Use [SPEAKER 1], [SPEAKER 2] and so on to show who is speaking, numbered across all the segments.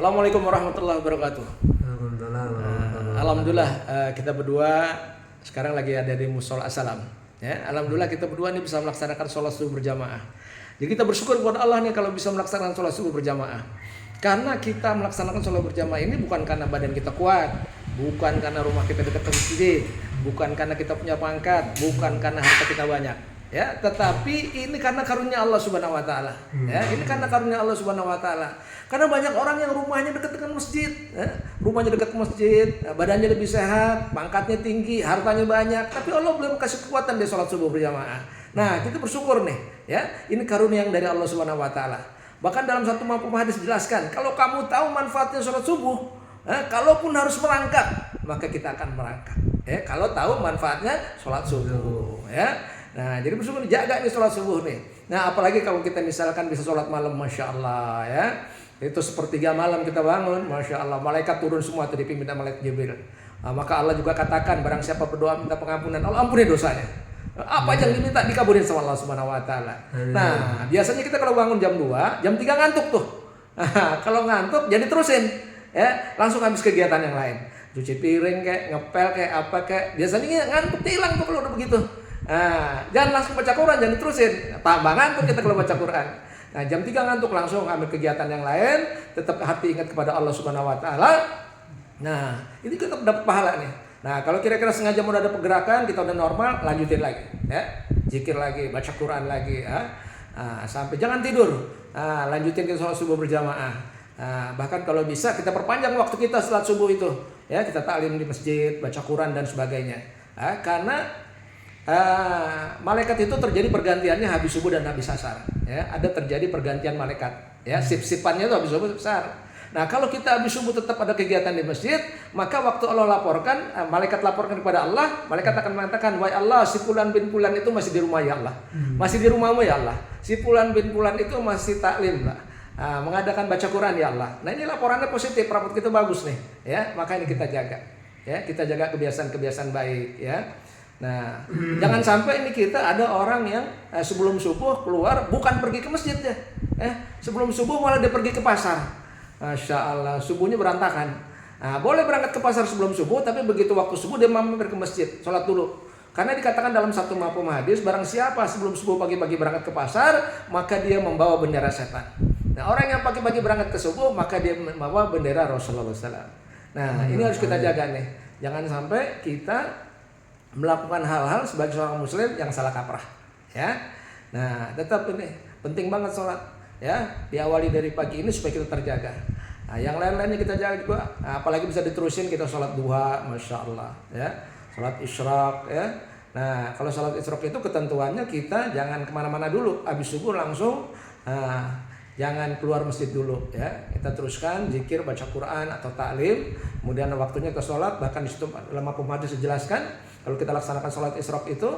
[SPEAKER 1] Assalamualaikum warahmatullahi wabarakatuh. Alhamdulillah kita berdua sekarang lagi ada di Musola Assalam. Ya, alhamdulillah kita berdua ini bisa melaksanakan sholat subuh berjamaah. Jadi kita bersyukur kepada Allah nih kalau bisa melaksanakan sholat subuh berjamaah. Karena kita melaksanakan sholat berjamaah ini bukan karena badan kita kuat, bukan karena rumah kita dekat masjid, bukan karena kita punya pangkat, bukan karena harta kita banyak. Ya, tetapi ini karena karunia Allah Subhanahu wa taala. Ya, ini karena karunia Allah Subhanahu wa taala. Karena banyak orang yang rumahnya dekat dengan masjid, ya, rumahnya dekat masjid, badannya lebih sehat, pangkatnya tinggi, hartanya banyak, tapi Allah belum kasih kekuatan dia sholat subuh berjamaah. Nah, kita bersyukur nih, ya. Ini karunia yang dari Allah Subhanahu wa taala. Bahkan dalam satu mafhum hadis dijelaskan, kalau kamu tahu manfaatnya sholat subuh, kalaupun harus merangkak, maka kita akan merangkak. Ya, kalau tahu manfaatnya sholat subuh, ya. Nah, jadi bersyukur jaga nih sholat subuh nih. Nah, apalagi kalau kita misalkan bisa sholat malam, masya Allah, ya. Itu sepertiga malam kita bangun, masya Allah. Malaikat turun semua tuh dipimpin malaikat Jibril. Nah, maka Allah juga katakan, barang siapa berdoa minta pengampunan, Allah ampuni dosanya. Apa yang diminta dikabulin sama Allah Subhanahu wa taala. Nah, biasanya kita kalau bangun jam 2, jam 3 ngantuk tuh. Kalau ngantuk jadi terusin, ya, langsung habis kegiatan yang lain. Cuci piring kayak, ngepel kayak apa kayak. Biasanya ngantuk hilang tuh kalau udah begitu. Nah, jangan langsung baca Quran, jangan diterusin. Tambah ngantuk kita kalau baca Quran. Nah, jam 3 ngantuk langsung ambil kegiatan yang lain, tetap hati ingat kepada Allah Subhanahu wa taala. Nah, ini kita dapat pahala nih. Nah, kalau kira-kira sengaja mau ada pergerakan, kita udah normal, lanjutin lagi, ya. Zikir lagi, baca Quran lagi, ya. Nah, sampai jangan tidur. Nah, lanjutin ke sholat subuh berjamaah. Nah, bahkan kalau bisa kita perpanjang waktu kita sholat subuh itu, ya, kita taklim di masjid, baca Quran dan sebagainya. Nah, karena malaikat itu terjadi pergantiannya habis subuh dan habis asar, ya, ada terjadi pergantian malaikat, ya, sip-sipannya itu habis subuh besar. Nah, kalau kita habis subuh tetap ada kegiatan di masjid, maka waktu Allah laporkan, malaikat laporkan kepada Allah, malaikat akan mengatakan, wahai Allah, si Fulan bin Fulan itu masih di rumah ya Allah, masih di rumahmu ya Allah, si Fulan bin Fulan itu masih taklim lah, mengadakan baca Quran ya Allah. Nah, ini laporannya positif, raport kita bagus nih, ya, maka ini kita jaga, ya, kita jaga kebiasaan-kebiasaan baik, ya. Nah, jangan sampai ini kita ada orang yang sebelum subuh keluar bukan pergi ke masjid ya, sebelum subuh malah dia pergi ke pasar. Masya Allah, subuhnya berantakan. Nah, boleh berangkat ke pasar sebelum subuh, tapi begitu waktu subuh dia mampir ke masjid, sholat dulu. Karena dikatakan dalam satu mafhum hadis, barang siapa sebelum subuh pagi-pagi berangkat ke pasar, maka dia membawa bendera setan. Nah, orang yang pagi-pagi berangkat ke subuh, maka dia membawa bendera Rasulullah SAW. Nah, ini harus kita jaga nih. Jangan sampai kita melakukan hal-hal sebagai seorang muslim yang salah kaprah, ya. Nah, tetap ini penting banget sholat, ya, diawali dari pagi ini supaya kita terjaga. Nah, yang lain-lainnya kita jaga juga. Nah, apalagi bisa diterusin kita sholat duha, masya Allah, ya, sholat isyraq, ya. Nah, kalau sholat isyraq itu ketentuannya kita jangan kemana-mana dulu, habis subuh langsung, jangan keluar masjid dulu, ya. Kita teruskan zikir, baca Quran atau taklim, kemudian waktunya ke sholat. Bahkan di situ dalam mafhum hadis dijelaskan, kalau kita laksanakan sholat isyraq itu,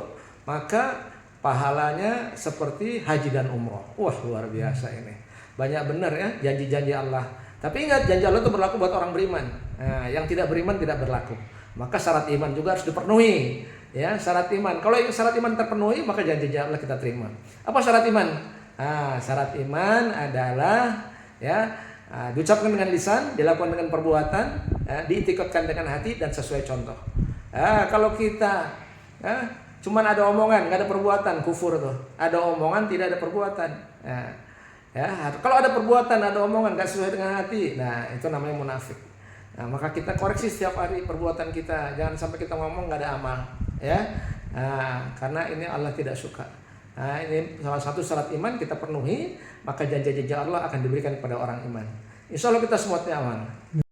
[SPEAKER 1] maka pahalanya seperti haji dan umroh. Wah, luar biasa ini. Banyak benar ya janji-janji Allah. Tapi ingat, janji Allah itu berlaku buat orang beriman. Nah, yang tidak beriman tidak berlaku. Maka syarat iman juga harus dipenuhi. Ya, syarat iman. Kalau syarat iman terpenuhi, maka janji Allah kita terima. Apa syarat iman? Nah, syarat iman adalah, ya, diucapkan dengan lisan, dilakukan dengan perbuatan, diiktikadkan dengan hati dan sesuai contoh. Kalau kita cuman ada omongan, nggak ada perbuatan, kufur tuh. Ada omongan, tidak ada perbuatan. Kalau ada perbuatan, ada omongan, nggak sesuai dengan hati, nah itu namanya munafik. Nah, maka kita koreksi setiap hari perbuatan kita, jangan sampai kita ngomong nggak ada amal, ya. Karena ini Allah tidak suka. Nah, ini salah satu syarat iman kita penuhi, maka janji-janji Allah akan diberikan kepada orang iman. Insya Allah kita semua aman.